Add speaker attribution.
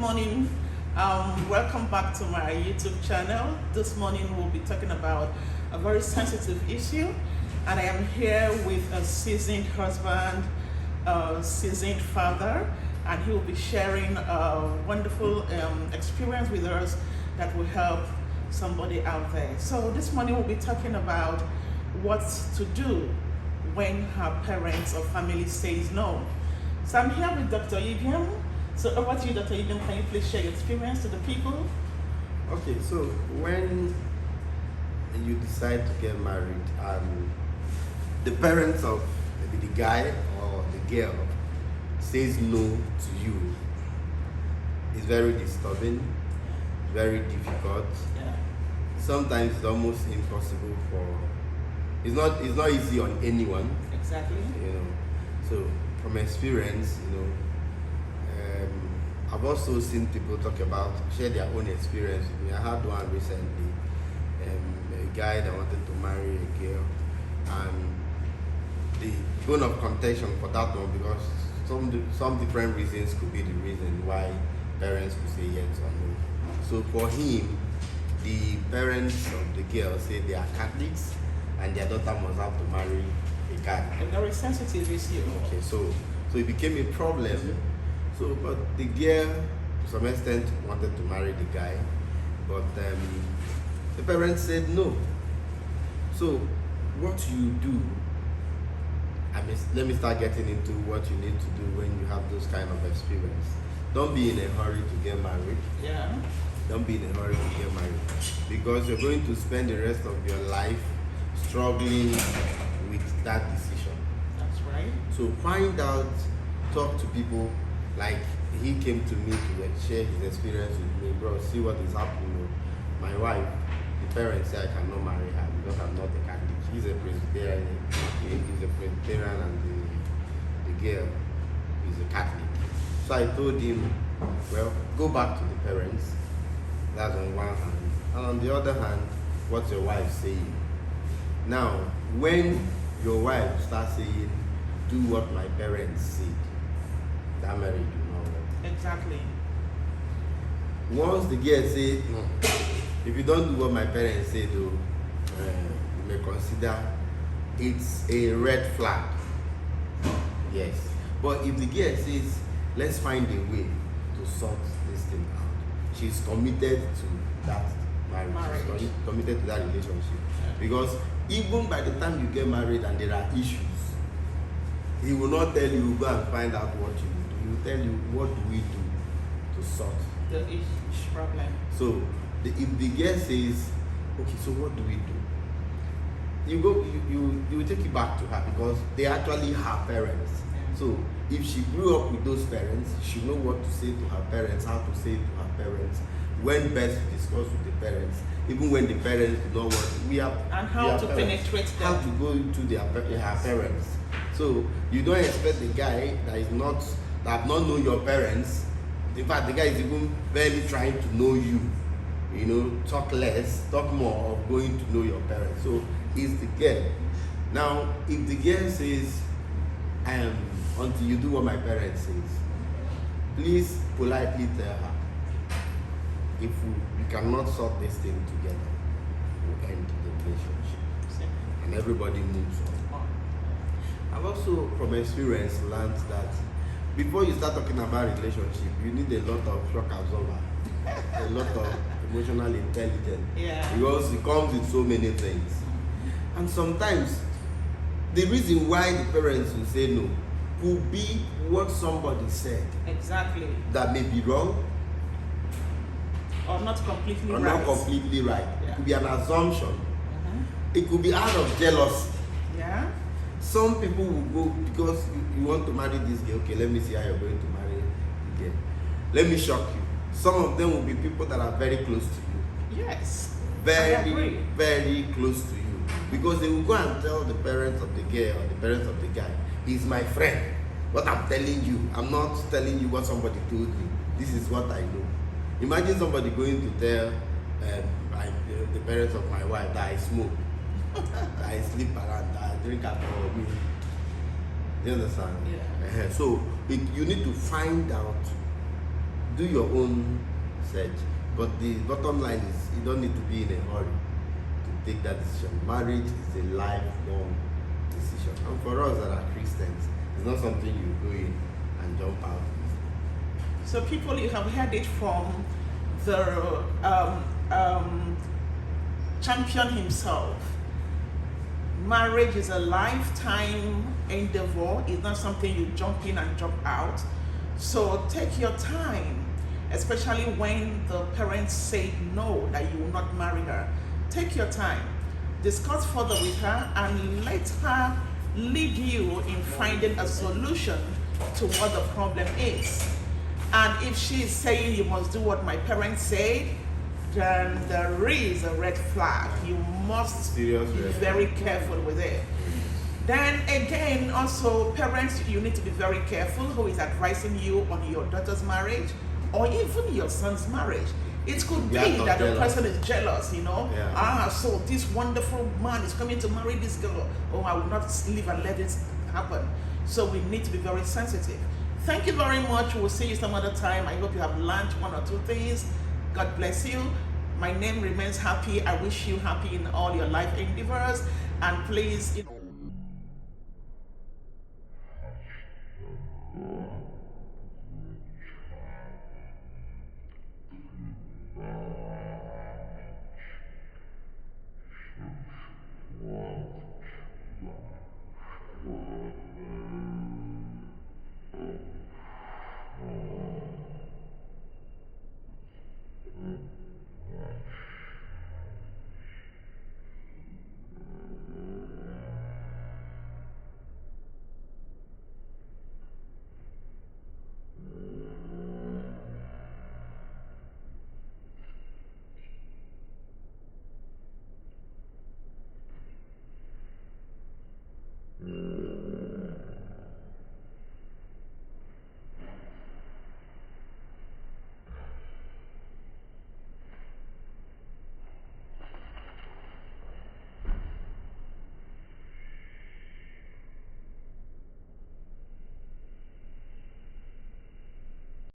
Speaker 1: morning. Welcome back to my YouTube channel. This morning we'll be talking about a very sensitive issue, and I am here with a seasoned husband, a seasoned father, and he will be sharing a wonderful experience with us that will help somebody out there. So this morning we'll be talking about what to do when her parents or family says no. So I'm here with Dr. Idiom. So over to you, Dr. Idiom. Can you please share your experience to the people?
Speaker 2: Okay, so when you decide to get married and the parents of maybe the guy or the girl says no to you, it's very disturbing, very difficult.
Speaker 1: Yeah.
Speaker 2: Sometimes it's almost impossible for. It's not easy on anyone.
Speaker 1: Exactly.
Speaker 2: So from experience, I've also seen people share their own experience with me. I had one recently, a guy that wanted to marry a girl, and the bone of contention for that one, because some different reasons could be the reason why parents would say yes or no. So for him, the parents of the girl say they are Catholics and their daughter must have to marry a Catholic.
Speaker 1: A very sensitive issue.
Speaker 2: Okay, so it became a problem. So, but the girl, to some extent, wanted to marry the guy, but the parents said no. So, what you do? Let me start getting into what you need to do when you have those kind of experience. Don't be in a hurry to get married.
Speaker 1: Yeah.
Speaker 2: Don't be in a hurry to get married, because you're going to spend the rest of your life struggling with that decision.
Speaker 1: That's right.
Speaker 2: So find out, talk to people. Like he came to me to share his experience with me. Bro, see what is happening. My wife, the parents say I cannot marry her because I'm not a Catholic. He's a Presbyterian. He's a Presbyterian, and the girl is a Catholic. So I told him, well, go back to the parents. That's on one hand. And on the other hand, what's your wife saying? Now, when your wife starts saying, do what my parents said, that marriage will not work.
Speaker 1: Exactly.
Speaker 2: Once the girl say, no, if you don't do what my parents say, though, you may consider it's a red flag. Yes. But if the girl says, let's find a way to sort this thing out, she's committed to that marriage. She's committed to that relationship. Because even by the time you get married and there are issues, he will not tell you, go and find out what you do. He will tell you, what do we do to sort
Speaker 1: the problem.
Speaker 2: So if the girl says, okay, so what do we do? You will take it back to her, because they actually her parents.
Speaker 1: Yeah.
Speaker 2: So if she grew up with those parents, she know what to say to her parents, how to say it to her parents, when best to discuss with the parents, even when the parents do not want to.
Speaker 1: And how to penetrate them.
Speaker 2: How to go into her parents. So you don't expect the guy that have not known your parents. In fact, the guy is even barely trying to know you. Talk less, talk more of going to know your parents. So it's the girl. Now, if the girl says, until you do what my parents says, please politely tell her, if we cannot sort this thing together, we'll end the relationship. And everybody moves on. I've also, from experience, learned that before you start talking about relationship, you need a lot of shock absorber, a lot of emotional intelligence.
Speaker 1: Yeah.
Speaker 2: Because it comes with so many things. And sometimes, the reason why the parents will say no could be what somebody said.
Speaker 1: Exactly.
Speaker 2: That may be wrong.
Speaker 1: Or not completely
Speaker 2: Or
Speaker 1: right.
Speaker 2: not completely right.
Speaker 1: Yeah.
Speaker 2: It could be an assumption. It could be out of jealousy.
Speaker 1: Yeah.
Speaker 2: Some people will go because you want to marry this girl. Okay, let me see how you're going to marry the girl. Let me shock you. Some of them will be people that are very close to you.
Speaker 1: Yes.
Speaker 2: Very, very close to you. Because they will go and tell the parents of the girl or the parents of the guy, he's my friend. What I'm telling you, I'm not telling you what somebody told me. This is what I know. Imagine somebody going to tell the parents of my wife that I smoke, that I sleep around, that I drink alcohol. You understand?
Speaker 1: Yeah.
Speaker 2: So you need to find out do your own search. But the bottom line is you don't need to be in a hurry to take that decision. Marriage is a lifelong decision. And for us that are Christians, it's not something you go in and jump out.
Speaker 1: So people, you have heard it from the champion himself. Marriage is a lifetime endeavor. It's not something you jump in and jump out. So take your time, especially when the parents say no, that you will not marry her. Take your time, discuss further with her, and let her lead you in finding a solution to what the problem is. And if she is saying you must do what my parents say, then there is a red flag. You must be very careful with it. Then again, also parents, you need to be very careful who is advising you on your daughter's marriage or even your son's marriage. It could be that the person is jealous, you know.
Speaker 2: Yeah.
Speaker 1: So this wonderful man is coming to marry this girl. Oh, I will not live and let it happen. So we need to be very sensitive. Thank you very much. We'll see you some other time. I hope you have learned one or two things. God bless you. My name remains Happy. I wish you happy in all your life endeavors. And please,